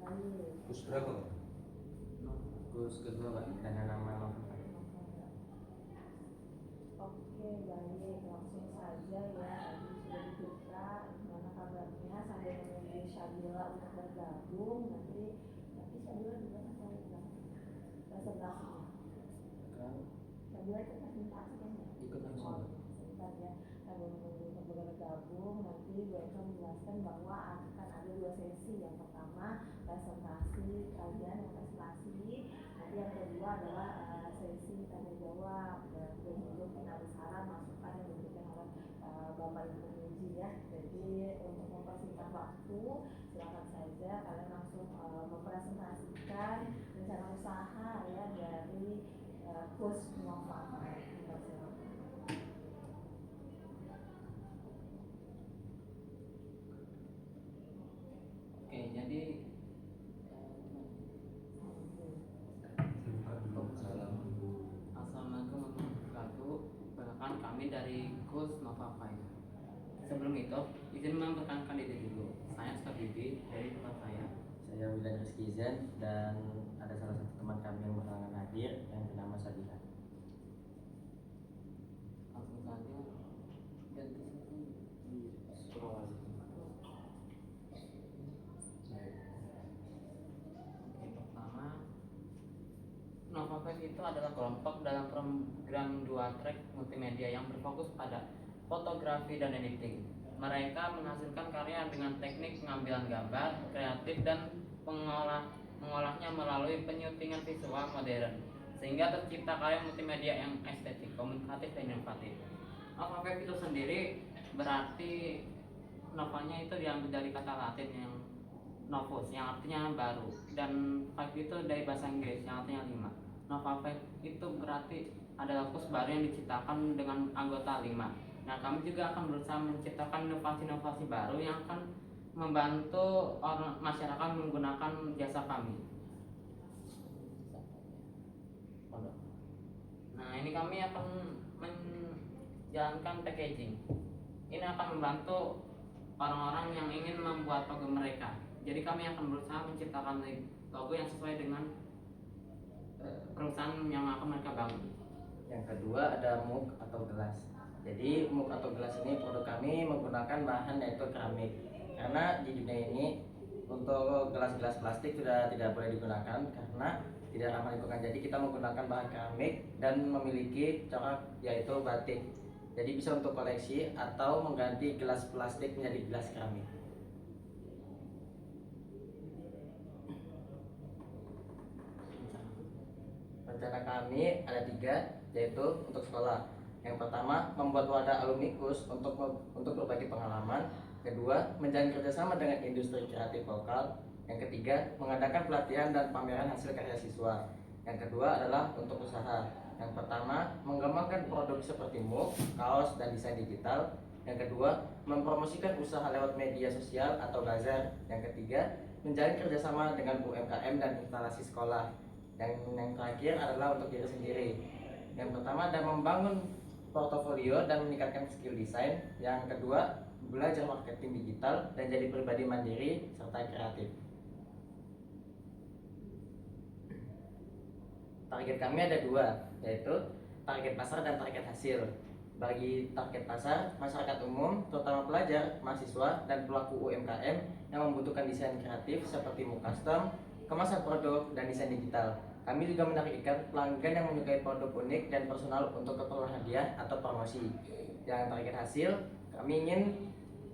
Kus berapa? Kus kedua Pak, dengan nama Nova. Oke, baik, langsung saja ya. Tadi sudah dibuka gimana kabarnya sambil menunggu Syabila untuk bergabung. Nanti Syabila juga akan presentasinya. Syabila itu presentasi kan ya? Ikut langsung. Sebentar ya, sambil menunggu untuk bergabung. Nanti Bu Eka menjelaskan bahwa akan ada 2 sesi. Yang pertama presentasi kajian yang presentasi. Nanti yang kedua adalah sesi tanya jawab dan juga penasaran masukan yang diberikan oleh Bapak Ibu Muji ya. Jadi untuk mempersingkat waktu silakan saja kalian langsung mempresentasikan rencana usaha ya dari Kus Nova. Oke, jadi Assalamualaikum warahmatullahi wabarakatuh. Perkenalkan kami dari Kus Nova Five. Sebelum itu, izin memperkenalkan diri dulu. Saya Skabibi dari tempat saya. Saya Wildan Rizky Zen dan ada salah satu teman kami yang berhalangan hadir yang bernama Sabila. Langsung saja ganti di scroll. Oke, pertama Nova Five itu adalah kelompok dalam program 2 track multimedia yang berfokus pada fotografi dan editing. Mereka menghasilkan karya dengan teknik pengambilan gambar kreatif dan mengolahnya melalui penyutingan visual modern, sehingga tercipta karya multimedia yang estetik, komunikatif, dan inovatif. Nova Five itu sendiri berarti novanya itu diambil dari kata Latin yang novus yang artinya baru, dan five itu dari bahasa Inggris yang artinya 5. Nova Five itu berarti adalah kus baru yang diciptakan dengan anggota 5. Nah, kami juga akan berusaha menciptakan inovasi-inovasi baru yang akan membantu orang masyarakat menggunakan jasa kami. Nah, ini kami akan menjalankan packaging. Ini akan membantu orang-orang yang ingin membuat logo mereka. Jadi kami akan berusaha menciptakan logo yang sesuai dengan perusahaan yang akan mereka bangun. Yang kedua ada mug atau gelas. Jadi mug atau gelas ini produk kami menggunakan bahan yaitu keramik. Karena di dunia ini untuk gelas-gelas plastik sudah tidak boleh digunakan karena tidak ramah lingkungan. Jadi kita menggunakan bahan keramik dan memiliki corak yaitu batik. Jadi bisa untuk koleksi atau mengganti gelas plastik menjadi gelas keramik. Rencana kami ada 3, yaitu untuk sekolah. Yang pertama, membuat wadah alumni KUS untuk berbagi pengalaman. Kedua, menjalin kerjasama dengan industri kreatif lokal. Yang ketiga, mengadakan pelatihan dan pameran hasil karya siswa. Yang kedua adalah untuk usaha. Yang pertama, mengembangkan produk seperti mug, kaos, dan desain digital. Yang kedua, mempromosikan usaha lewat media sosial atau bazar. Yang ketiga, menjalin kerjasama dengan UMKM dan instalasi sekolah. Yang terakhir adalah untuk diri sendiri. Yang pertama adalah membangun portofolio dan meningkatkan skill desain. Yang kedua, belajar marketing digital dan jadi pribadi mandiri serta kreatif. Target kami ada 2, yaitu target pasar dan target hasil. Bagi target pasar, masyarakat umum, terutama pelajar, mahasiswa, dan pelaku UMKM yang membutuhkan desain kreatif seperti mug custom, kemasan produk, dan desain digital. Kami juga menargetkan pelanggan yang menyukai produk unik dan personal untuk keperluan hadiah atau promosi. Yang target hasil,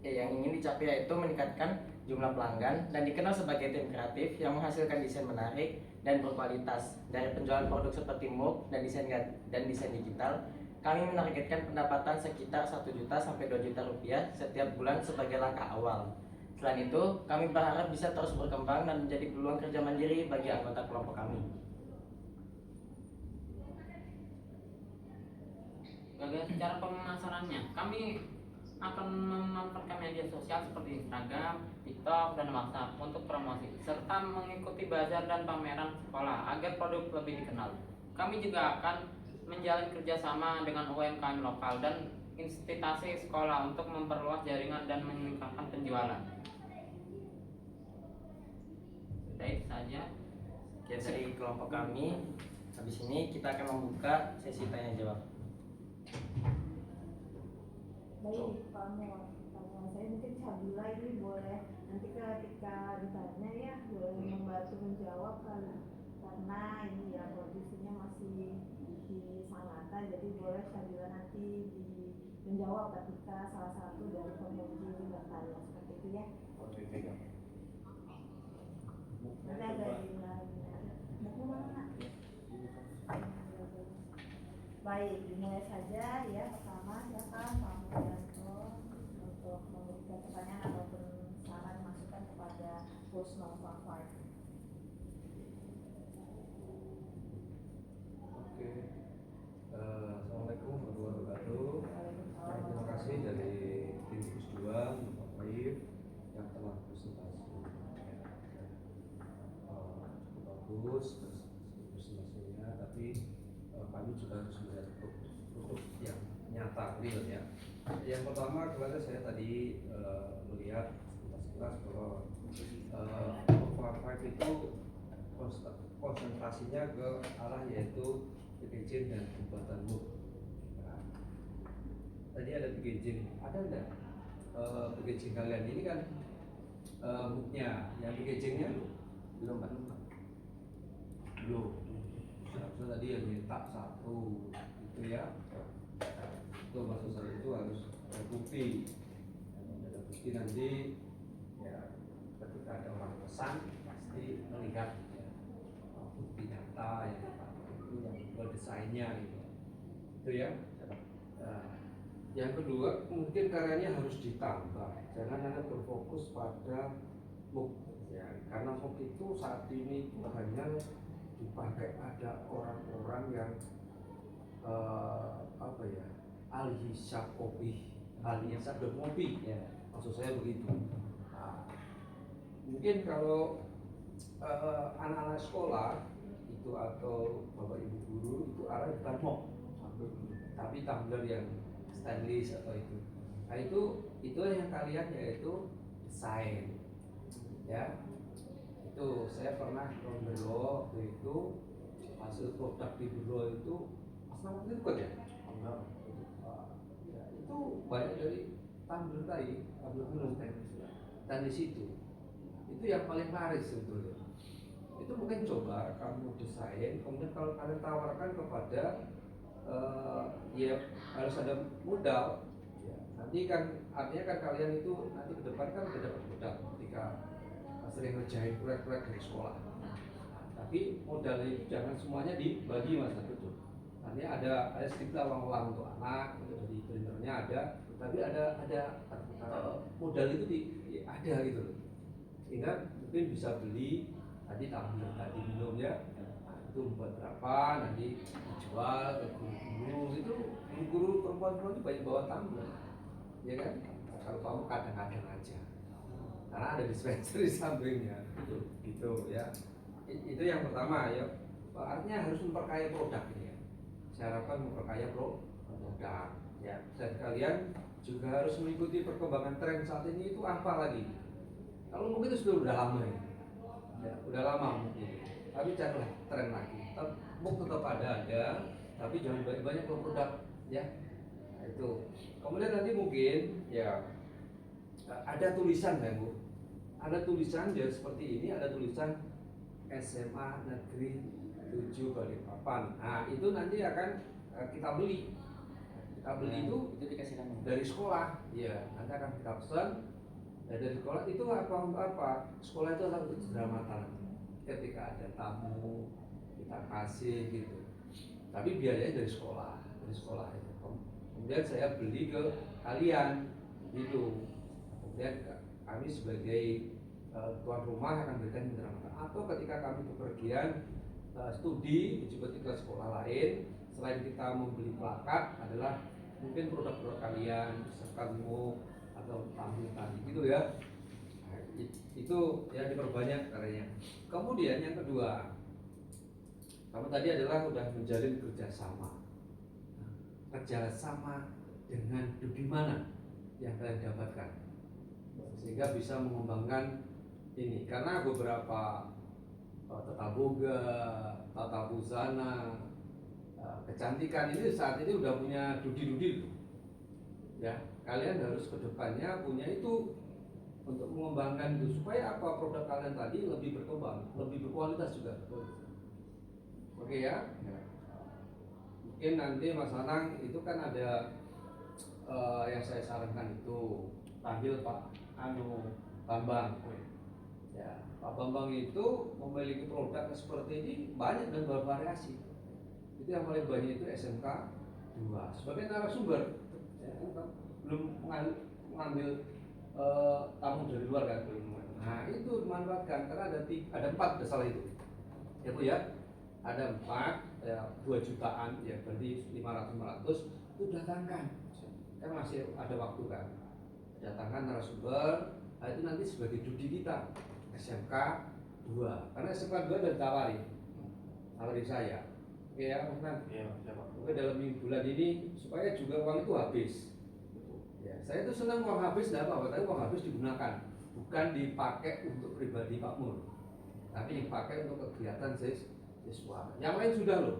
yang ingin dicapai yaitu meningkatkan jumlah pelanggan dan dikenal sebagai tim kreatif yang menghasilkan desain menarik dan berkualitas. Dari penjualan produk seperti mug dan desain digital, kami menargetkan pendapatan sekitar 1 juta sampai 2 juta rupiah setiap bulan sebagai langkah awal. Selain itu, kami berharap bisa terus berkembang dan menjadi peluang kerja mandiri bagi anggota kelompok kami. Cara pemasarannya, kami akan memanfaatkan media sosial seperti Instagram, TikTok, dan WhatsApp untuk promosi, serta mengikuti bazar dan pameran sekolah agar produk lebih dikenal. Kami juga akan menjalin kerjasama dengan UMKM lokal dan institusi sekolah untuk memperluas jaringan dan meningkatkan penjualan. Jadi Oke, dari kelompok kami, habis ini kita akan membuka sesi tanya jawab. Baik, Pak Nur. Pertanyaan saya mungkin Sabila ini boleh nanti ketika ditanya ya boleh membantu menjawab kali, karena ini ya posisinya masih di Sangatta, jadi boleh Sabila nanti menjawab ketika salah satu dari pengunjung bertanya seperti itu ya. Nanti ada di buku mana? Baik, dimulai saja ya. Pertama silakan Pak Mulyanto untuk memberikan pertanyaan ataupun saran masukan kepada host Nova 5. Oke, Assalamualaikum warahmatullahi wabarakatuh. Terima kasih dari tim Gus 2 Nova 5 yang telah presentasi cukup bagus presentasinya, tapi kami juga harus melihat produk yang nyata real ya. Yang pertama kemarin saya tadi melihat sekilas bahwa Nova 5 itu konsentrasinya ke arah yaitu packaging dan pembuatan MOOC. Nah, tadi ada packaging, ada enggak packaging kalian ini kan MOOC-nya, yang packagingnya belum kan? Belum. Seharusnya tadi yang minta satu gitu ya. Nah, itu maksud saya itu harus ada bukti. Ada bukti nanti ya ketika ada orang pesan pasti melihat ya, bukti nyata yang itu yang berdesainnya gitu. Itu ya. Nah, yang kedua mungkin karyanya harus ditambah, jangan hanya berfokus pada MOOC ya, karena MOOC itu saat ini itu hanya dipakai pada orang-orang yang apa ya, ahli hisab kopi, ahli hisab dan kopi ya, maksud saya begitu. Nah, mungkin kalau anak-anak sekolah itu atau bapak ibu guru itu arah bukan MOOC tapi tumbler yang stainless atau itu. Nah itu yang kalian yaitu desain ya. Itu saya pernah Belo waktu itu hasil produk di Belo itu asal itu kan ya, ya itu banyak dari tumbler tadi, tumbler minum dan di situ itu yang paling laris sebetulnya. Itu mungkin coba kamu desain, kemudian kalau kalian tawarkan kepada ya harus ada modal ya. Nanti kan artinya kan kalian itu nanti ke depan kan udah dapat modal ketika sering ngerjain proyek-proyek dari sekolah. Tapi modal itu jangan semuanya dibagi mas, betul. Artinya ada sedikit uang untuk anak, untuk dari printernya ada, tapi ada modal itu ada gitu loh. Sehingga mungkin bisa beli tadi tumbler tadi minum ya, itu buat berapa nanti dijual ke guru-guru. Itu guru perempuan-perempuan itu banyak bawa tumbler, ya kan? Kalau kamu kadang-kadang aja. Karena ada dispenser di sampingnya, gitu ya. Itu yang pertama ya. Artinya harus memperkaya produk ini ya. Saya harapkan memperkaya produk ya. Dan kalian juga harus mengikuti perkembangan tren saat ini itu apa lagi. Kalau mungkin itu sudah lama ya, udah lama mungkin. Tapi carilah tren lagi. MOOC tetap ada, tapi jangan banyak produk ya. Nah, itu. Kemudian nanti mungkin ya ada tulisan ya Bu. Ada tulisan ya seperti ini, ada tulisan SMA Negeri 7 Balikpapan. Nah itu nanti akan kita beli. Kita beli itu dikasih nama dari sekolah, ya nanti akan kita pesan. Dan dari sekolah itu apa? Sekolah itu adalah keselamatan. Ketika ada tamu kita kasih gitu. Tapi biayanya dari sekolah itu. Kemudian saya beli ke kalian gitu. Kemudian kami sebagai tuan rumah akan berikan penyelamatan. Atau ketika kami bepergian studi mencicipi ke sekolah lain, selain kita membeli plakat adalah mungkin produk-produk kalian, misalkan MOOC atau tampil tadi gitu ya. Nah, itu yang diperbanyak karyanya. Kemudian yang kedua, kamu tadi adalah udah menjalin kerjasama. Kerjasama dengan di mana yang kalian dapatkan, sehingga bisa mengembangkan ini. Karena beberapa tata boga, tata busana, kecantikan ini saat ini udah punya dudi-dudi ya. Kalian harus kedepannya punya itu untuk mengembangkan itu supaya apa, produk kalian tadi lebih berkembang, lebih berkualitas juga. Oke ya. Mungkin nanti Mas Anang itu kan ada yang saya sarankan itu panggil Pak Bambang. Ya, Pak Bambang itu memiliki produk seperti ini banyak dan bervariasi. Itu yang paling banyak itu SMK 2 sebagai narasumber. Ya, belum mengambil tamu dari luar kan. Nah itu dimanfaatkan karena ada 4 salah itu. Ya Bu ya, ada 4 ya 2 jutaan ya berarti 500 itu datangkan. Kan masih ada waktu kan. Datangkan narasumber, nah itu nanti sebagai judi kita SMK 2 karena SMK 2 udah tawari saya. Oke ya Mas Nan. Iya, siapa? Oke, dalam bulan ini supaya juga uang itu habis. Ya, saya itu senang uang habis, tidak apa-apa, tapi uang habis digunakan, bukan dipakai untuk pribadi Pak Mur, tapi dipakai untuk kegiatan siswa. Yang lain sudah loh,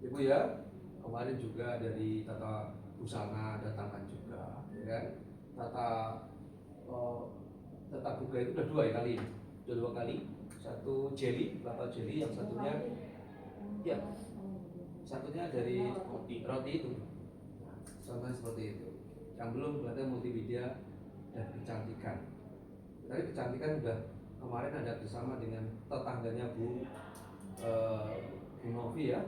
Ibu ya. Kemarin juga dari Tata Busana datangkan juga, ya kan? Tata Buga itu udah 2 kali, sudah 2 kali. Satu jelly, kelapa jelly, yang satunya, ya, satunya dari roti itu. Nah, contohnya seperti itu. Yang belum berarti multimedia dan kecantikan. Tadi kecantikan udah kemarin ada bersama dengan tetangganya Bu Novi ya.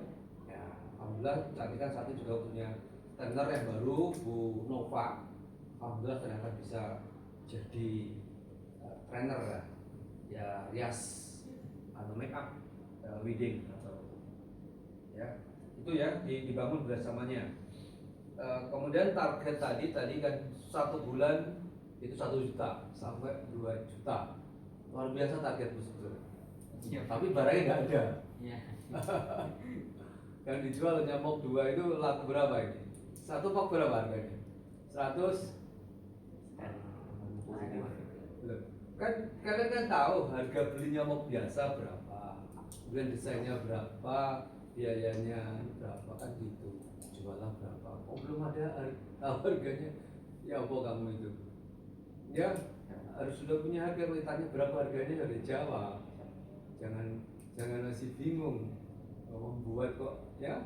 Ya, alhamdulillah kecantikan saat ini juga punya trainer yang baru Bu Nova. Alhamdulillah ternyata bisa jadi trainer ya rias atau make up wedding atau ya itu ya dibangun bersamanya. Kemudian target tadi kan 1 bulan itu 1 juta sampai 2 juta, luar biasa target sebetulnya. Iya. Tapi barangnya nggak ada. Iya. Yang dijual hanya mok 2 itu laku berapa ini? 1 mok berapa harganya? 100. Loh, kan kalian kan tahu harga belinya mok biasa berapa, kemudian desainnya berapa, biayanya berapa kan gitu, jualan berapa. Oh belum ada tahu harganya, ya apa kamu itu? Ya harus sudah punya harga, ditanya berapa harganya harus jawab. Jangan masih bingung membuat kok ya.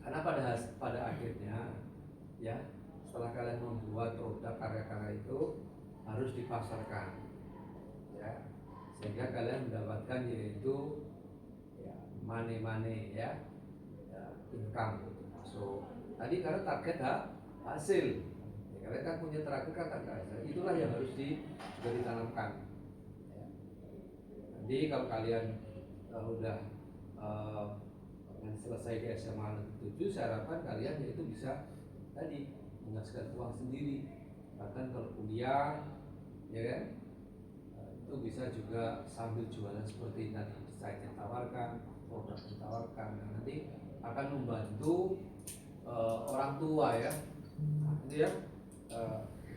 Karena pada akhirnya ya setelah kalian membuat produk karya-karya itu harus dipasarkan ya, sehingga kalian mendapatkan yaitu ya money ya, income masuk tadi karena target hasil ya, kalian kan punya target hasil, itulah yang harus juga ditanamkan ya. Nanti kalau kalian udah selesai di SMA 7, saya harapkan kalian yaitu bisa tadi menghasilkan uang sendiri, bahkan kalau kuliah ya kan itu bisa juga sambil jualan seperti tadi desain yang tawarkan, produk yang tawarkan. Nah, nanti akan membantu orang tua ya. Nah, itu ya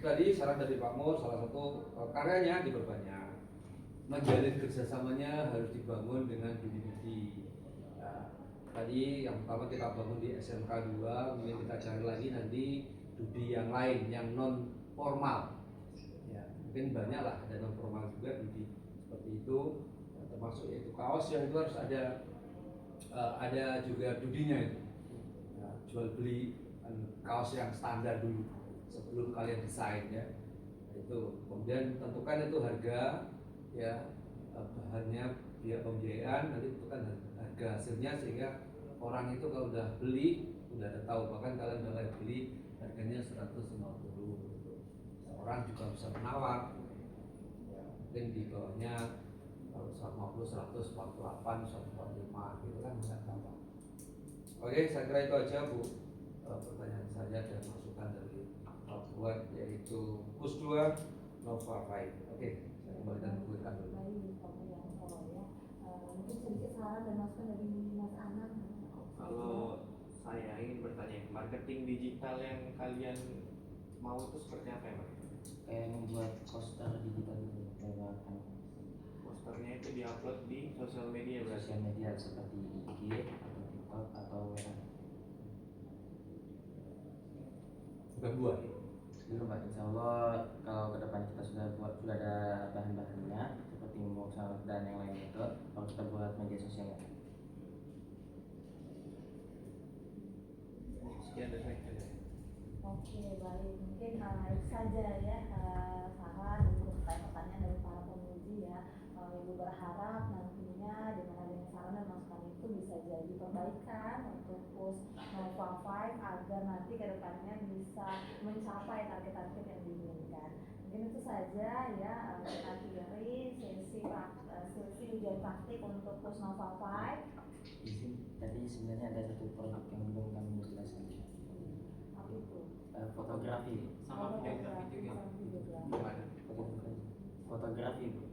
tadi saran dari Pak Mur, salah satu karyanya diperbanyak, menjalin kerjasamanya harus dibangun dengan budi-budi. Tadi yang pertama kita bangun di SMK 2, kemudian kita cari lagi nanti studi yang lain yang non formal ya, mungkin banyak lah, ada non formal juga studi seperti itu ya, termasuk yaitu kaos yang itu harus ada juga studinya itu ya, jual beli kaos yang standar dulu sebelum kalian desain ya, itu kemudian tentukan itu harga ya, bahannya biaya pembiayaan, nanti tentukan harga hasilnya sehingga orang itu kalau udah beli udah ada tahu, bahkan kalian udah beli harganya 150 gitu. Orang juga bisa menawar ya, mungkin di bawahnya kalau 150, 148, 145 gitu kan nggak apa. Oke, saya kira itu aja Bu pertanyaan saya dan masukan dari buat yaitu KUS 2 Nova 5. Oke, saya kembalikan ke Kang dulu. Mungkin sedikit saran dan masukan dari Mas Anang. Kalau saya ingin bertanya, marketing digital yang kalian mau itu seperti apa ya Pak? Kayak membuat poster digital itu lewat Poster posternya itu diupload di sosial media berarti. Sosial media seperti IG atau TikTok atau WA. Bukan dua ya. Belum Pak, insya Allah kalau ke depan kita sudah ada bahan-bahannya seperti MOOC dan yang lain itu, baru kita buat media sosialnya. Sekian dari saya. Oke, baik. Mungkin itu saja ya saran dan juga pertanyaan-pertanyaan dari para penguji ya. Ibu berharap nantinya dengan adanya saran dan masukan itu bisa jadi perbaikan untuk PUS Nova 5 agar nanti ke depannya bisa mencapai target-target yang diinginkan. Mungkin itu saja ya, kita akhiri sesi ujian praktik untuk PUS Nova 5. Izin, tadi sebenarnya ada satu produk yang belum kami jelaskan. Apa itu? Fotografi. Sama videografi juga. Sama videografi. Belum ada. Fotografi Bu.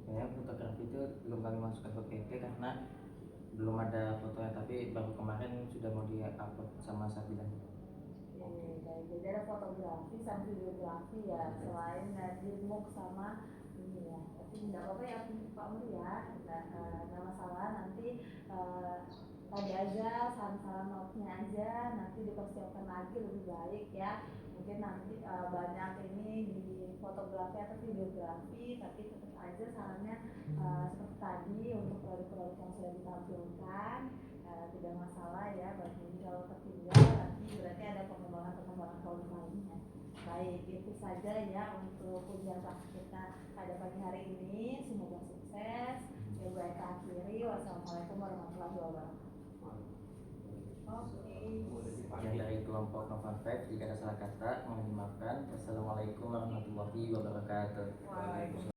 Sebenarnya fotografi itu belum kami masukkan ke PP karena belum ada fotonya, tapi baru kemarin sudah mau di-upload sama Sabilan. Oke, baik. Jadi ada fotografi sama videografi ya, selain di MOOC sama ini ya. Tapi tidak apa-apa ya Pak Muri ya, nggak masalah. Nanti tadi aja saran-saran note-nya aja, nanti dipersiapkan lagi lebih baik ya. Mungkin nanti banyak ini di fotografi atau videografi, tapi tetap aja sarannya seperti tadi untuk produk-produk yang sudah ditampilkan. Tidak masalah ya, bagi kalau tertinggal nanti berarti ada pengembangan produk lainnya. Baik, itu saja ya untuk ujian praktik kita pada pagi hari ini. Semoga sukses. Ya, gue akhiri. Wassalamualaikum warahmatullahi wabarakatuh. Oke. Yang dari kelompok Nova 5, jika ada salah kata mohon dimaafkan. Wassalamualaikum warahmatullahi wabarakatuh. Waalaikumsalam.